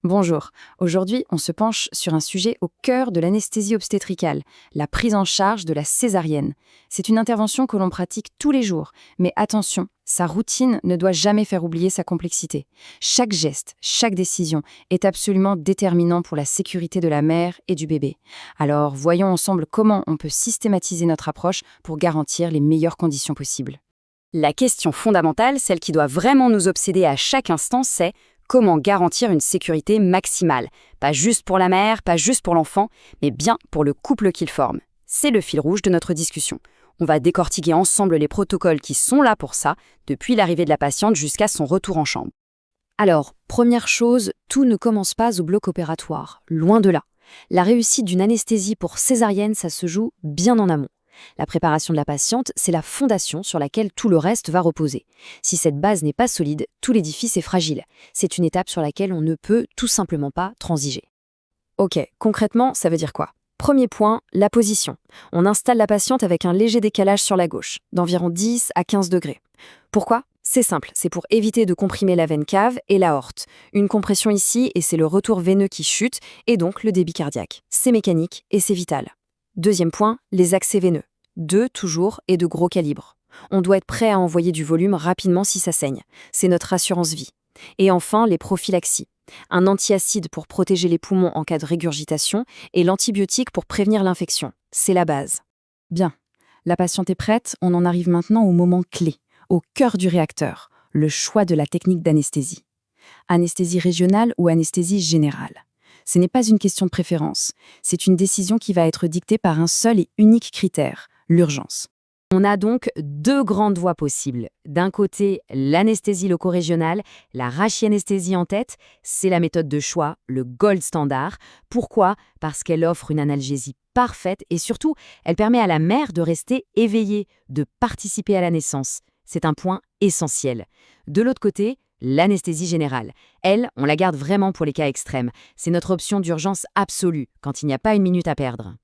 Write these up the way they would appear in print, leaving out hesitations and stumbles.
Bonjour, aujourd'hui on se penche sur un sujet au cœur de l'anesthésie obstétricale, la prise en charge de la césarienne. C'est une intervention que l'on pratique tous les jours, mais attention, sa routine ne doit jamais faire oublier sa complexité. Chaque geste, chaque décision est absolument déterminant pour la sécurité de la mère et du bébé. Alors voyons ensemble comment on peut systématiser notre approche pour garantir les meilleures conditions possibles. La question fondamentale, celle qui doit vraiment nous obséder à chaque instant, c'est comment garantir une sécurité maximale. Pas juste pour la mère, pas juste pour l'enfant, mais bien pour le couple qu'ils forment. C'est le fil rouge de notre discussion. On va décortiquer ensemble les protocoles qui sont là pour ça, depuis l'arrivée de la patiente jusqu'à son retour en chambre. Alors, première chose, tout ne commence pas au bloc opératoire, loin de là. La réussite d'une anesthésie pour césarienne, ça se joue bien en amont. La préparation de la patiente, c'est la fondation sur laquelle tout le reste va reposer. Si cette base n'est pas solide, tout l'édifice est fragile. C'est une étape sur laquelle on ne peut tout simplement pas transiger. Ok, concrètement, ça veut dire quoi? Premier point, la position. On installe la patiente avec un léger décalage sur la gauche, d'environ 10 à 15 degrés. Pourquoi? C'est simple, c'est pour éviter de comprimer la veine cave et l'aorte. Une compression ici et c'est le retour veineux qui chute et donc le débit cardiaque. C'est mécanique et c'est vital. Deuxième point, les accès veineux. 2 toujours et de gros calibre. On doit être prêt à envoyer du volume rapidement si ça saigne. C'est notre assurance vie. Et enfin, les prophylaxies. Un antiacide pour protéger les poumons en cas de régurgitation et l'antibiotique pour prévenir l'infection. C'est la base. Bien. La patiente est prête, on en arrive maintenant au moment clé, au cœur du réacteur, le choix de la technique d'anesthésie. Anesthésie régionale ou anesthésie générale. Ce n'est pas une question de préférence, c'est une décision qui va être dictée par un seul et unique critère, l'urgence. On a donc 2 grandes voies possibles. D'un côté, l'anesthésie loco-régionale, la rachianesthésie en tête, c'est la méthode de choix, le gold standard. Pourquoi? Parce qu'elle offre une analgésie parfaite et surtout, elle permet à la mère de rester éveillée, de participer à la naissance. C'est un point essentiel. De l'autre côté, l'anesthésie générale. Elle, on la garde vraiment pour les cas extrêmes. C'est notre option d'urgence absolue, quand il n'y a pas une minute à perdre.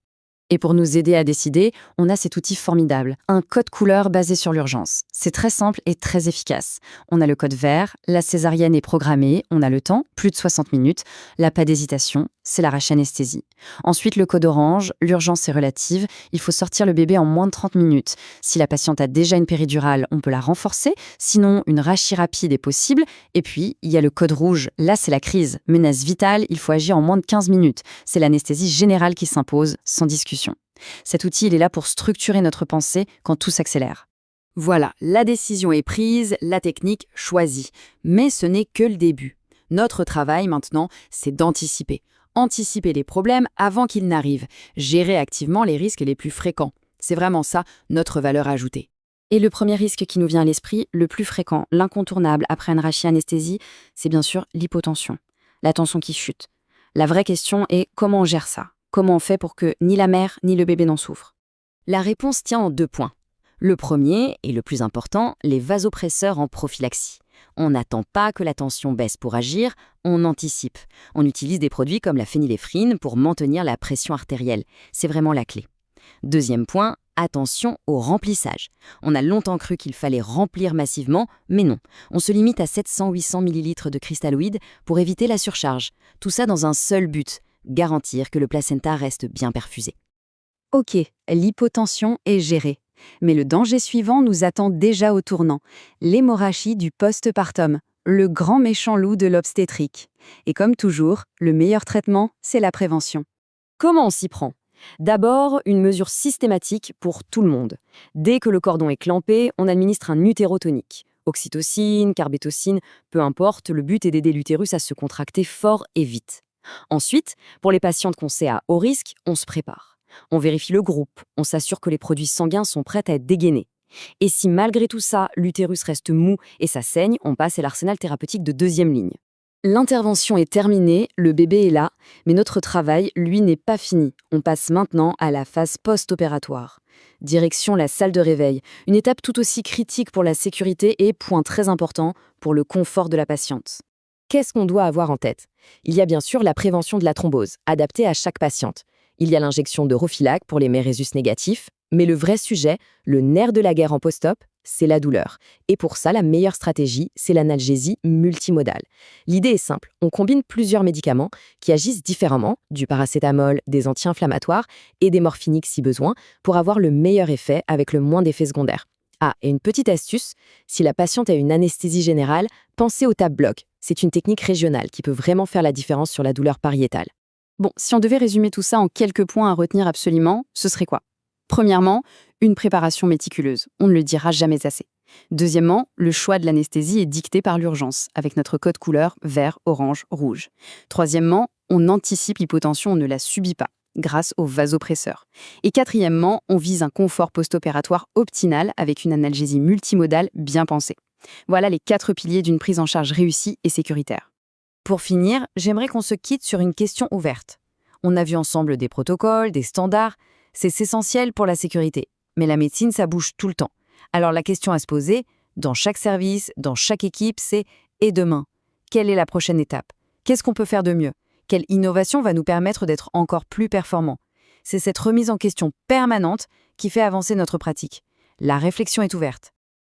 Et pour nous aider à décider, on a cet outil formidable, un code couleur basé sur l'urgence. C'est très simple et très efficace. On a le code vert, la césarienne est programmée, on a le temps, plus de 60 minutes, la pas d'hésitation, c'est la rachianesthésie. Ensuite, le code orange, l'urgence est relative, il faut sortir le bébé en moins de 30 minutes. Si la patiente a déjà une péridurale, on peut la renforcer, sinon une rachie rapide est possible. Et puis, il y a le code rouge, là c'est la crise, menace vitale, il faut agir en moins de 15 minutes. C'est l'anesthésie générale qui s'impose, sans discussion. Cet outil, il est là pour structurer notre pensée quand tout s'accélère. Voilà, la décision est prise, la technique choisie. Mais ce n'est que le début. Notre travail maintenant, c'est d'anticiper. Anticiper les problèmes avant qu'ils n'arrivent. Gérer activement les risques les plus fréquents. C'est vraiment ça, notre valeur ajoutée. Et le premier risque qui nous vient à l'esprit, le plus fréquent, l'incontournable après une rachianesthésie, c'est bien sûr l'hypotension. La tension qui chute. La vraie question est comment on gère ça? Comment on fait pour que ni la mère ni le bébé n'en souffrent? La réponse tient en 2 points. Le premier, et le plus important, les vasopresseurs en prophylaxie. On n'attend pas que la tension baisse pour agir, on anticipe. On utilise des produits comme la phényléphrine pour maintenir la pression artérielle. C'est vraiment la clé. Deuxième point, attention au remplissage. On a longtemps cru qu'il fallait remplir massivement, mais non. On se limite à 700-800 ml de cristalloïdes pour éviter la surcharge. Tout ça dans un seul but, garantir que le placenta reste bien perfusé. Ok, l'hypotension est gérée. Mais le danger suivant nous attend déjà au tournant, l'hémorragie du postpartum, le grand méchant loup de l'obstétrique. Et comme toujours, le meilleur traitement, c'est la prévention. Comment on s'y prend? D'abord, une mesure systématique pour tout le monde. Dès que le cordon est clampé, on administre un utérotonique. Oxytocine, carbétocine, peu importe, le but est d'aider l'utérus à se contracter fort et vite. Ensuite, pour les patientes qu'on sait à haut risque, on se prépare. On vérifie le groupe, on s'assure que les produits sanguins sont prêts à être dégainés. Et si malgré tout ça, l'utérus reste mou et ça saigne, on passe à l'arsenal thérapeutique de 2e ligne. L'intervention est terminée, le bébé est là, mais notre travail, lui, n'est pas fini. On passe maintenant à la phase post-opératoire. Direction la salle de réveil, une étape tout aussi critique pour la sécurité et, point très important, pour le confort de la patiente. Qu'est-ce qu'on doit avoir en tête? Il y a bien sûr la prévention de la thrombose, adaptée à chaque patiente. Il y a l'injection de Roflac pour les mères Rhésus négatifs, mais le vrai sujet, le nerf de la guerre en post-op, c'est la douleur. Et pour ça, la meilleure stratégie, c'est l'analgésie multimodale. L'idée est simple, on combine plusieurs médicaments qui agissent différemment, du paracétamol, des anti-inflammatoires et des morphiniques si besoin, pour avoir le meilleur effet avec le moins d'effets secondaires. Ah, et une petite astuce, si la patiente a une anesthésie générale, pensez au tap-bloc. C'est une technique régionale qui peut vraiment faire la différence sur la douleur pariétale. Bon, si on devait résumer tout ça en quelques points à retenir absolument, ce serait quoi? Premièrement, une préparation méticuleuse, on ne le dira jamais assez. Deuxièmement, le choix de l'anesthésie est dicté par l'urgence, avec notre code couleur vert, orange, rouge. Troisièmement, on anticipe l'hypotension, on ne la subit pas, grâce aux vasopresseurs. Et quatrièmement, on vise un confort post-opératoire optimal avec une analgésie multimodale bien pensée. Voilà les 4 piliers d'une prise en charge réussie et sécuritaire. Pour finir, j'aimerais qu'on se quitte sur une question ouverte. On a vu ensemble des protocoles, des standards, c'est essentiel pour la sécurité. Mais la médecine, ça bouge tout le temps. Alors la question à se poser, dans chaque service, dans chaque équipe, c'est « et demain ? Quelle est la prochaine étape ? Qu'est-ce qu'on peut faire de mieux ? Quelle innovation va nous permettre d'être encore plus performants ?» C'est cette remise en question permanente qui fait avancer notre pratique. La réflexion est ouverte.